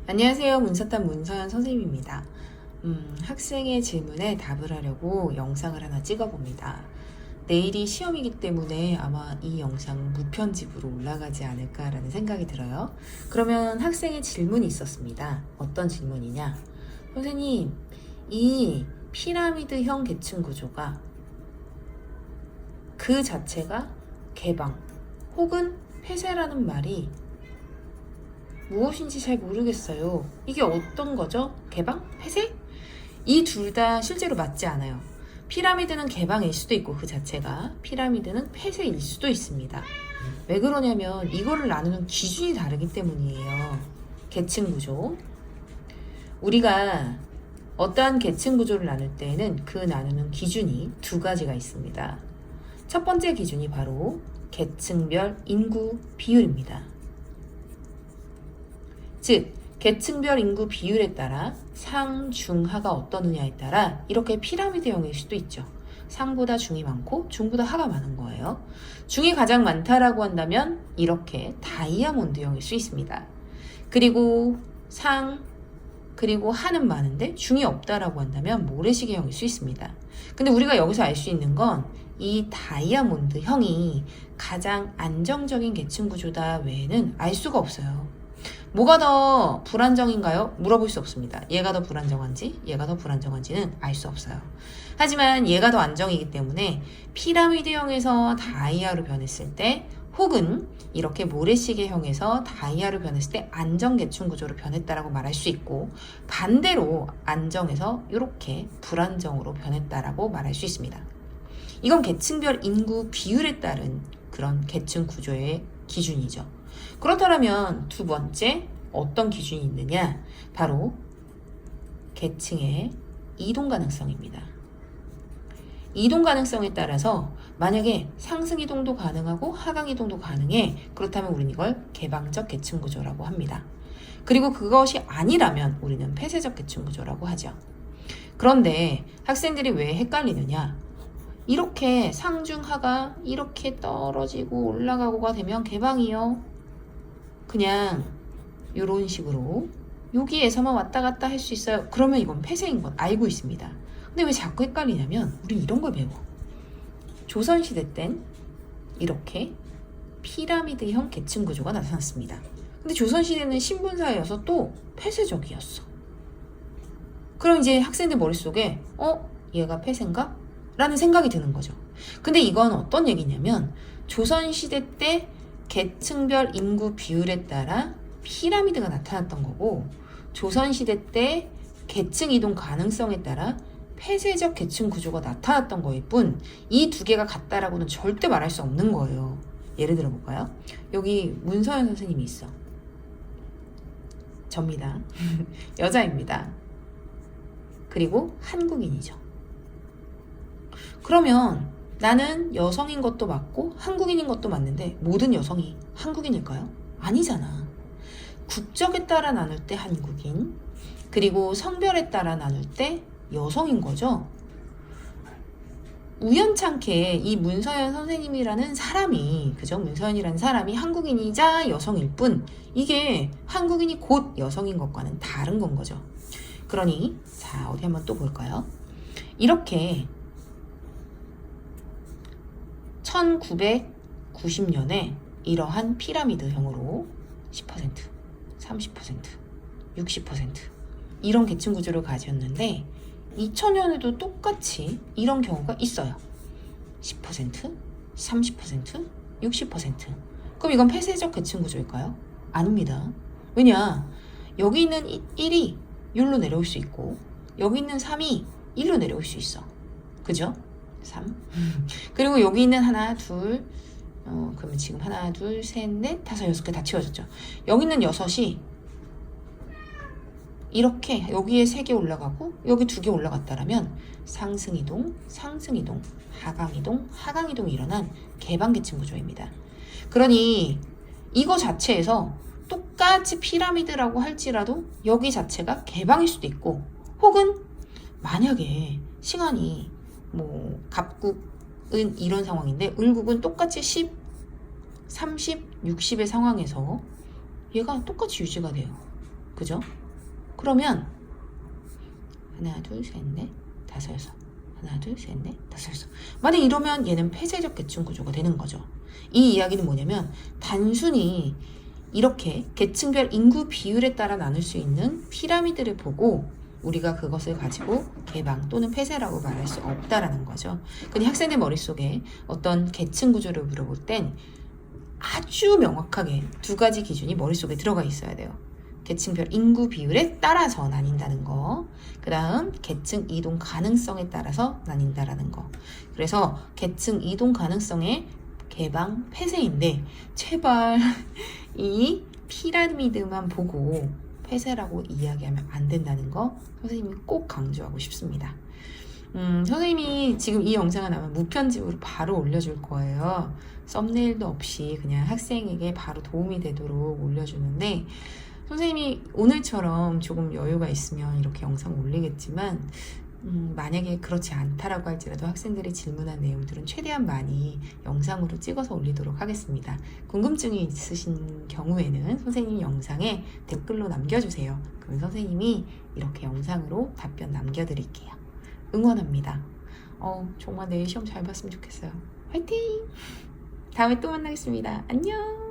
안녕하세요. 문사탄 문서연 선생님입니다. 학생의 질문에 답을 하려고 영상을 하나 찍어봅니다. 내일이 시험이기 때문에 아마 이 영상 무편집으로 올라가지 않을까라는 생각이 들어요. 그러면 학생의 질문이 있었습니다. 어떤 질문이냐? 선생님, 이 피라미드형 계층 구조가 그 자체가 개방 혹은 폐쇄라는 말이 무엇인지 잘 모르겠어요. 이게 어떤 거죠? 개방? 폐쇄? 이 둘 다 실제로 맞지 않아요. 피라미드는 개방일 수도 있고 그 자체가 피라미드는 폐쇄일 수도 있습니다. 왜 그러냐면 이거를 나누는 기준이 다르기 때문이에요. 계층 구조. 우리가 어떠한 계층 구조를 나눌 때에는 그 나누는 기준이 두 가지가 있습니다. 첫 번째 기준이 바로 계층별 인구 비율입니다. 즉, 계층별 인구 비율에 따라 상, 중, 하가 어떠느냐에 따라 이렇게 피라미드형일 수도 있죠. 상보다 중이 많고 중보다 하가 많은 거예요. 중이 가장 많다라고 한다면 이렇게 다이아몬드형일 수 있습니다. 그리고 상, 그리고 하는 많은데 중이 없다라고 한다면 모래시계형일 수 있습니다. 근데 우리가 여기서 알 수 있는 건 이 다이아몬드형이 가장 안정적인 계층 구조다 외에는 알 수가 없어요. 뭐가 더 불안정인가요? 물어볼 수 없습니다. 얘가 더 불안정한지, 얘가 더 불안정한지는 알 수 없어요. 하지만 얘가 더 안정이기 때문에 피라미드형에서 다이아로 변했을 때 혹은 이렇게 모래시계형에서 다이아로 변했을 때 안정계층 구조로 변했다라고 말할 수 있고 반대로 안정에서 이렇게 불안정으로 변했다라고 말할 수 있습니다. 이건 계층별 인구 비율에 따른 그런 계층 구조의 기준이죠. 그렇다면 두 번째 어떤 기준이 있느냐? 바로 계층의 이동 가능성입니다. 이동 가능성에 따라서 만약에 상승 이동도 가능하고 하강 이동도 가능해. 그렇다면 우리는 이걸 개방적 계층 구조라고 합니다. 그리고 그것이 아니라면 우리는 폐쇄적 계층 구조라고 하죠. 그런데 학생들이 왜 헷갈리느냐? 이렇게 상중하가 이렇게 떨어지고 올라가고가 되면 개방이요. 그냥 이런 식으로 여기에서만 왔다 갔다 할 수 있어요. 그러면 이건 폐쇄인 건 알고 있습니다. 근데 왜 자꾸 헷갈리냐면 우리 이런 걸 배워. 조선시대 땐 이렇게 피라미드형 계층 구조가 나타났습니다. 근데 조선시대는 신분사회여서 또 폐쇄적이었어. 그럼 이제 학생들 머릿속에 얘가 폐쇄인가? 라는 생각이 드는 거죠. 근데 이건 어떤 얘기냐면 조선시대 때 계층별 인구 비율에 따라 피라미드가 나타났던 거고 조선시대 때 계층 이동 가능성에 따라 폐쇄적 계층 구조가 나타났던 거일 뿐 이 두 개가 같다라고는 절대 말할 수 없는 거예요. 예를 들어 볼까요? 여기 문서연 선생님이 있어. 접니다. 여자입니다. 그리고 한국인이죠. 그러면 나는 여성인 것도 맞고 한국인인 것도 맞는데 모든 여성이 한국인일까요? 아니잖아. 국적에 따라 나눌 때 한국인, 그리고 성별에 따라 나눌 때 여성인 거죠. 우연찮게 이 문서연 선생님이라는 사람이, 그죠? 문서연이라는 사람이 한국인이자 여성일 뿐 이게 한국인이 곧 여성인 것과는 다른 건 거죠. 그러니 자, 어디 한번 또 볼까요? 이렇게 1990년에 이러한 피라미드형으로 10%, 30%, 60% 이런 계층 구조를 가졌는데 2000년에도 똑같이 이런 경우가 있어요. 10%, 30%, 60%. 그럼 이건 폐쇄적 계층 구조일까요? 아닙니다. 왜냐? 여기 있는 1이 6로 내려올 수 있고 여기 있는 3이 1로 내려올 수 있어. 그죠? 3. 그리고 여기 있는 하나, 둘, 그러면 지금 하나, 둘, 셋, 넷, 다섯, 여섯 개 다 치워졌죠. 여기 있는 6이 이렇게 여기에 3개 올라가고 여기 2개 올라갔다라면 상승이동, 상승이동, 하강이동, 하강이동이 일어난 개방계층 구조입니다. 그러니 이거 자체에서 똑같이 피라미드라고 할지라도 여기 자체가 개방일 수도 있고 혹은 만약에 시간이 뭐 갑국은 이런 상황인데 을국은 똑같이 10, 30, 60의 상황에서 얘가 똑같이 유지가 돼요. 그죠? 그러면 하나, 둘, 셋, 넷, 다섯, 여섯. 하나, 둘, 셋, 넷, 다섯, 여섯. 만약 이러면 얘는 폐쇄적 계층 구조가 되는 거죠. 이 이야기는 뭐냐면 단순히 이렇게 계층별 인구 비율에 따라 나눌 수 있는 피라미드를 보고 우리가 그것을 가지고 개방 또는 폐쇄라고 말할 수 없다라는 거죠. 그냥 학생들 머릿속에 어떤 계층 구조를 물어볼 땐 아주 명확하게 두 가지 기준이 머릿속에 들어가 있어야 돼요. 계층별 인구 비율에 따라서 나뉜다는 거. 그 다음 계층 이동 가능성에 따라서 나뉜다라는 거. 그래서 계층 이동 가능성의 개방 폐쇄인데 제발 이 피라미드만 보고 폐쇄라고 이야기하면 안 된다는 거 선생님이 꼭 강조하고 싶습니다. 선생님이 지금 이 영상을 아마 무편집으로 바로 올려줄 거예요. 썸네일도 없이 그냥 학생에게 바로 도움이 되도록 올려주는데 선생님이 오늘처럼 조금 여유가 있으면 이렇게 영상 올리겠지만 만약에 그렇지 않다라고 할지라도 학생들이 질문한 내용들은 최대한 많이 영상으로 찍어서 올리도록 하겠습니다. 궁금증이 있으신 경우에는 선생님 영상에 댓글로 남겨주세요. 그러면 선생님이 이렇게 영상으로 답변 남겨드릴게요. 응원합니다. 정말 내일 시험 잘 봤으면 좋겠어요. 화이팅! 다음에 또 만나겠습니다. 안녕!